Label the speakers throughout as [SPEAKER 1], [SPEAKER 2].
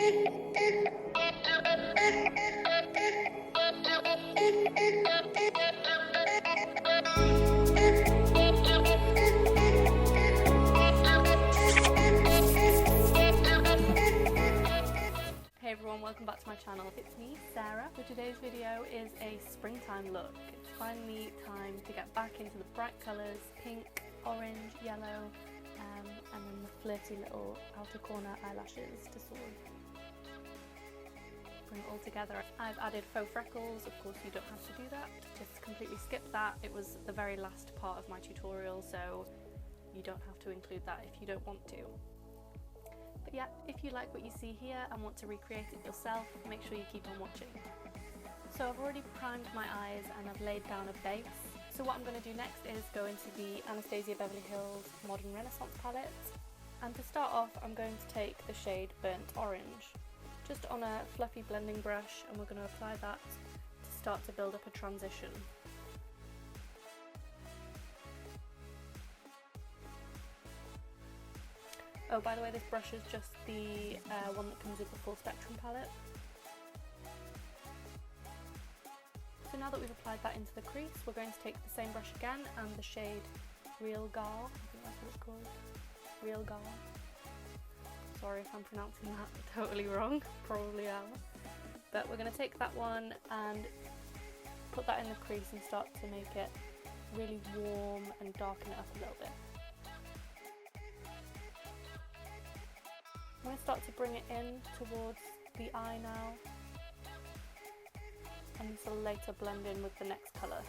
[SPEAKER 1] Hey everyone, welcome back to my channel. It's me, Sarah. So today's video is a springtime look. It's finally time to get back into the bright colours, pink, orange, yellow, and then the flirty little outer corner eyelashes to sort of bring it all together. I've added faux freckles. Of course you don't have to do that, just completely skip that. It was the very last part of my tutorial, so you don't have to include that if you don't want to. But yeah, if you like what you see here and want to recreate it yourself, make sure you keep on watching. So I've already primed my eyes and I've laid down a base. So what I'm going to do next is go into the Anastasia Beverly Hills Modern Renaissance palette. And to start off, I'm going to take the shade Burnt Orange, just on a fluffy blending brush, and we're going to apply that to start to build up a transition. Oh, by the way, this brush is just the one that comes with the full spectrum palette. So now that we've applied that into the crease, we're going to take the same brush again and the shade Real Gal, I think that's what it's called, Real Gal. Sorry if I'm pronouncing that totally wrong, probably am. But we're going to take that one and put that in the crease and start to make it really warm and darken it up a little bit. I'm going to start to bring it in towards the eye now, and this will later blend in with the next colour.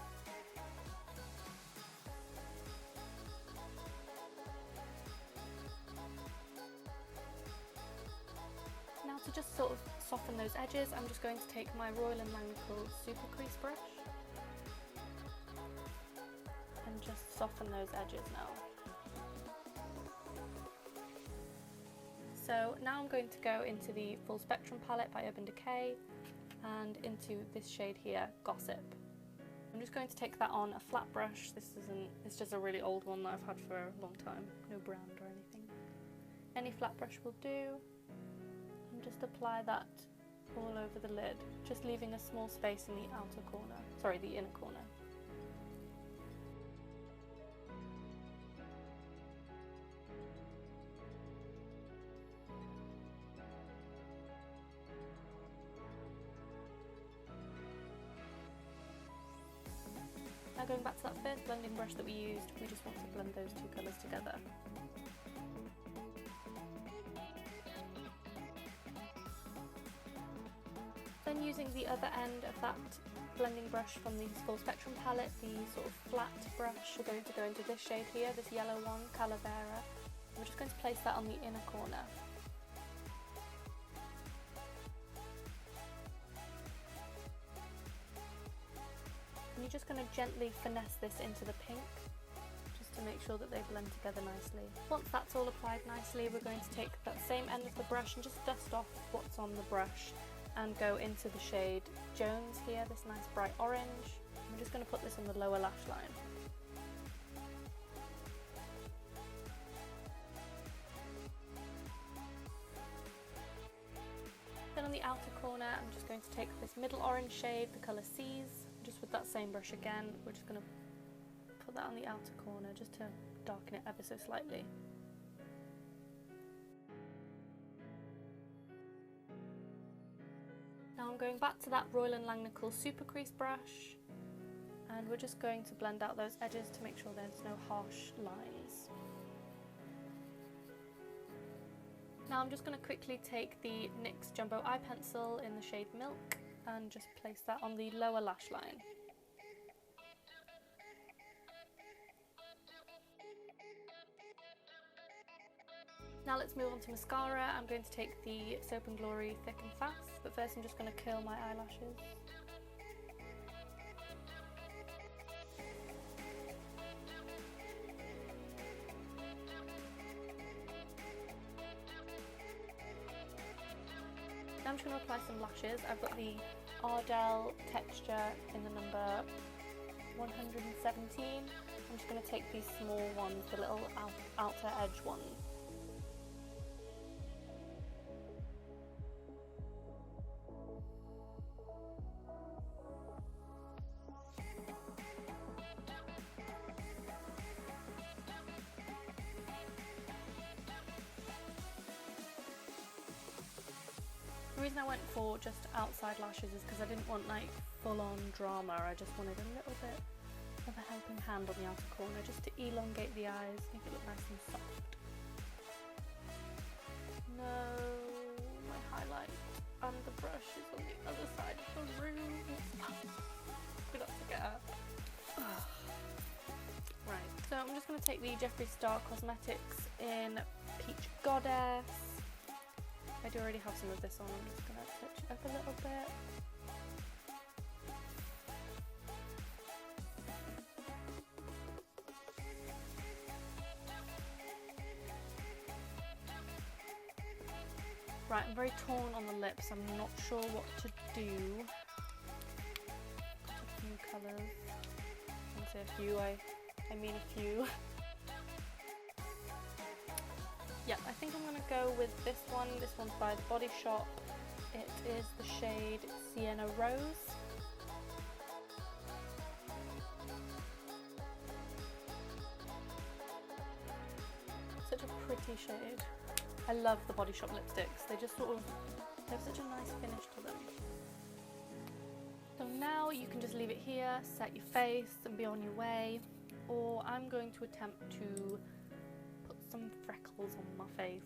[SPEAKER 1] Now to just sort of soften those edges, I'm just going to take my Royal & Langnickel Super Crease brush and just soften those edges now. So now I'm going to go into the Full Spectrum palette by Urban Decay and into this shade here, Gossip. I'm just going to take that on a flat brush. It's just a really old one that I've had for a long time, no brand or anything. Any flat brush will do, and just apply that all over the lid, just leaving a small space in the outer corner, sorry, the inner corner. Now going back to that first blending brush that we used, we just want to blend those two colours together. Then using the other end of that blending brush from the Full Spectrum palette, the sort of flat brush, we're going to go into this shade here, this yellow one, Calavera. We're just going to place that on the inner corner. And you're just going to gently finesse this into the pink, just to make sure that they blend together nicely. Once that's all applied nicely, we're going to take that same end of the brush and just dust off what's on the brush and go into the shade Jones here, this nice bright orange. I'm just going to put this on the lower lash line. Then on the outer corner, I'm just going to take this middle orange shade, the colour Seas. Just with that same brush again, we're just going to put that on the outer corner just to darken it ever so slightly. Now I'm going back to that Royal & Langnickel Super Crease brush, and we're just going to blend out those edges to make sure there's no harsh lines. Now I'm just going to quickly take the NYX Jumbo Eye Pencil in the shade Milk and just place that on the lower lash line. Now let's move on to mascara. I'm going to take the Soap & Glory Thick and Fast, but first I'm just going to curl my eyelashes. Now I'm just going to apply some lashes. I've got the Ardell Texture in the number 117. I'm just going to take these small ones, the little outer edge ones. reason I went for just outside lashes is because I didn't want like full-on drama. I just wanted a little bit of a helping hand on the outer corner just to elongate the eyes, make it look nice and soft. No, my highlight and the brush is on the other side of the room. Forgot to get up. Right, so I'm just going to take the Jeffree Star Cosmetics in Peach Goddess. I do already have some of this on, I'm just going to touch it up a little bit. Right, I'm very torn on the lips, I'm not sure what to do. Got a few colours. I say a few, I mean a few. Yeah, I think I'm going to go with this one. This one's by The Body Shop. It is the shade Sienna Rose. Such a pretty shade. I love the Body Shop lipsticks. They just sort of, they have such a nice finish to them. So now you can just leave it here, set your face and be on your way. Or I'm going to attempt to put some freckles on my face.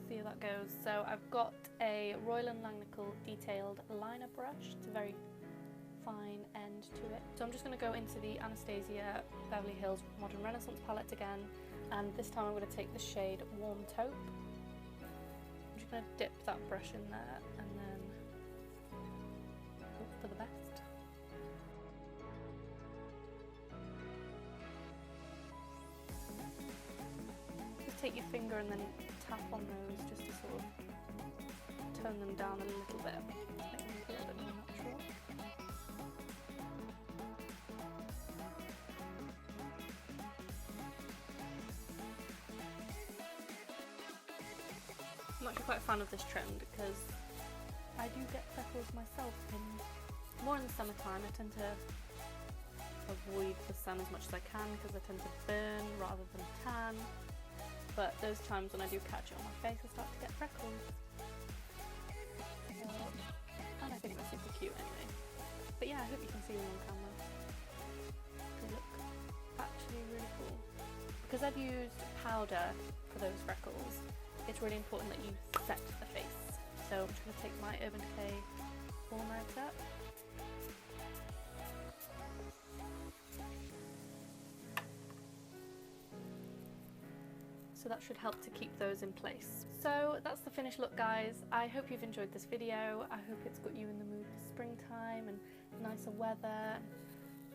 [SPEAKER 1] See how that goes. So I've got a Royal & Langnickel detailed liner brush. It's a very fine end to it. So I'm just going to go into the Anastasia Beverly Hills Modern Renaissance palette again. And this time I'm going to take the shade Warm Taupe. I'm just going to dip that brush in there and then hope for the best. Just take your finger and then tap on those just to sort of tone them down a little bit. Make them look a little bit more natural. I'm actually quite a fan of this trend because I do get freckles myself, and more in the summertime I tend to avoid the sun as much as I can because I tend to burn rather than tan, but those times when I do catch it on my face I start to get freckles. And I think they're super cute anyway. But yeah, I hope you can see them on camera. They look actually really cool. Because I've used powder for those freckles, it's really important that you set the face. So I'm just going to take my Urban Decay Illuminator. So that should help to keep those in place. So that's the finished look, guys. I hope you've enjoyed this video. I hope it's got you in the mood for springtime and nicer weather.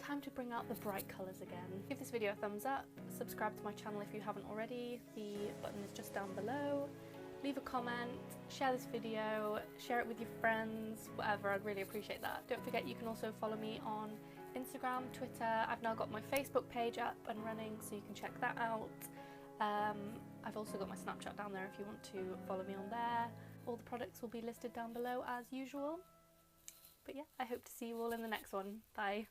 [SPEAKER 1] Time to bring out the bright colours again. Give this video a thumbs up, subscribe to my channel if you haven't already, the button is just down below. Leave a comment, share this video, share it with your friends, whatever, I'd really appreciate that. Don't forget you can also follow me on Instagram, Twitter. I've now got my Facebook page up and running, so you can check that out. I've also got my Snapchat down there if you want to follow me on there. All the products will be listed down below as usual. But yeah, I hope to see you all in the next one. Bye.